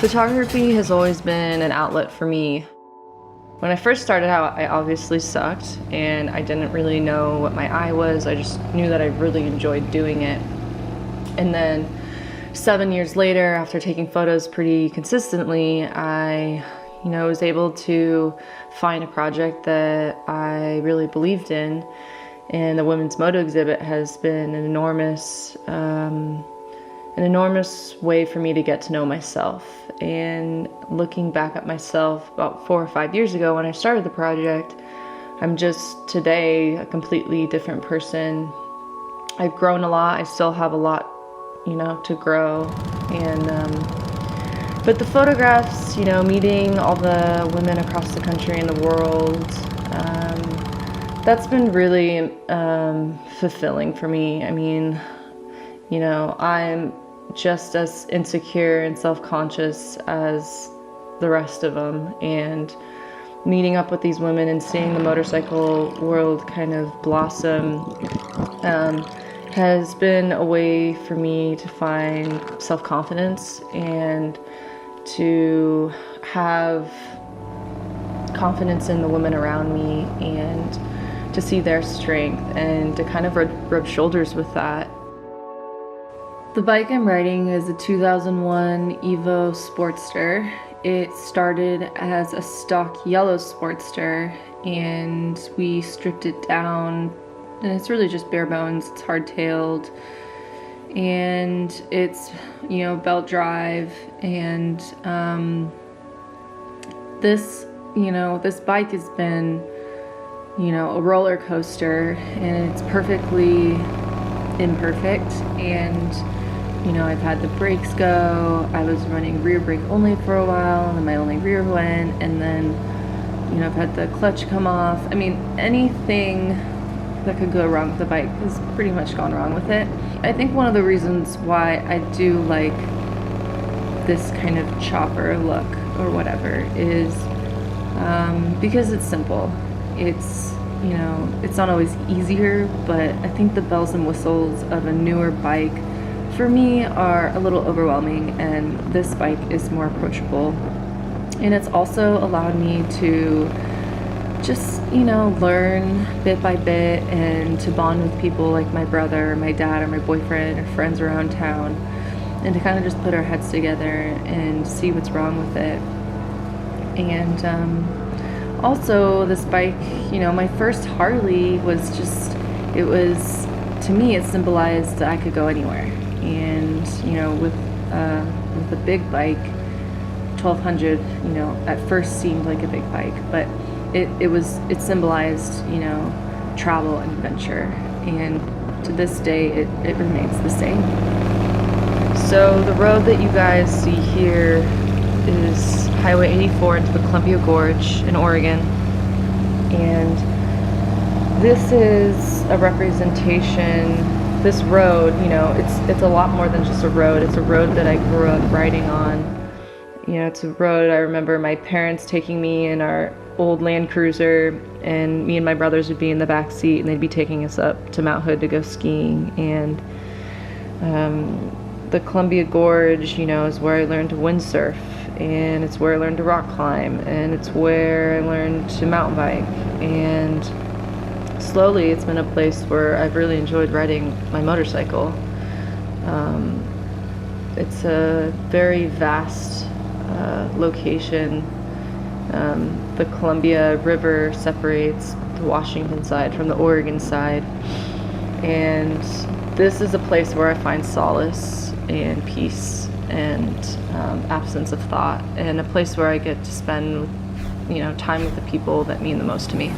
Photography has always been an outlet for me. When I first started out, I obviously sucked and I didn't really know what my eye was. I just knew that I really enjoyed doing it. And then 7 years later, after taking photos pretty consistently, I was able to find a project that I really believed in. And the Women's Moto exhibit has been an enormous way for me to get to know myself. And looking back at myself about 4 or 5 years ago when I started the project, I'm just today a completely different person. I've grown a lot. I still have a lot, to grow. And but the photographs, meeting all the women across the country and the world, that's been really fulfilling for me. I mean, I'm just as insecure and self-conscious as the rest of them, and meeting up with these women and seeing the motorcycle world kind of blossom has been a way for me to find self-confidence and to have confidence in the women around me and to see their strength and to kind of rub shoulders with that. The bike I'm riding is a 2001 Evo Sportster. It started as a stock yellow Sportster and we stripped it down, and it's really just bare bones. It's hard-tailed and it's belt drive, and this bike has been a roller coaster, and it's perfectly imperfect. And I've had the brakes go. I was running rear brake only for a while, and then my only rear went, and then I've had the clutch come off. I mean, anything that could go wrong with the bike has pretty much gone wrong with it. I think one of the reasons why I do like this kind of chopper look or whatever is because it's simple. It's it's not always easier, but I think the bells and whistles of a newer bike for me are a little overwhelming, and this bike is more approachable. And it's also allowed me to just learn bit by bit and to bond with people like my brother, my dad, or my boyfriend, or friends around town, and to kind of just put our heads together and see what's wrong with it. And also this bike, my first Harley was just, to me it symbolized that I could go anywhere. And with a big bike, 1200 at first seemed like a big bike, but it symbolized travel and adventure, and to this day it remains the same. So the road that you guys see here is Highway 84 into the Columbia Gorge in Oregon, and this is a representation. This road, it's a lot more than just a road. It's a road that I grew up riding on. It's a road I remember my parents taking me in our old Land Cruiser, and me and my brothers would be in the back seat, and they'd be taking us up to Mount Hood to go skiing. And the Columbia Gorge, is where I learned to windsurf, and it's where I learned to rock climb, and it's where I learned to mountain bike. And slowly it's been a place where I've really enjoyed riding my motorcycle. It's a very vast location. The Columbia River separates the Washington side from the Oregon side, and this is a place where I find solace and peace and absence of thought, and a place where I get to spend time with the people that mean the most to me.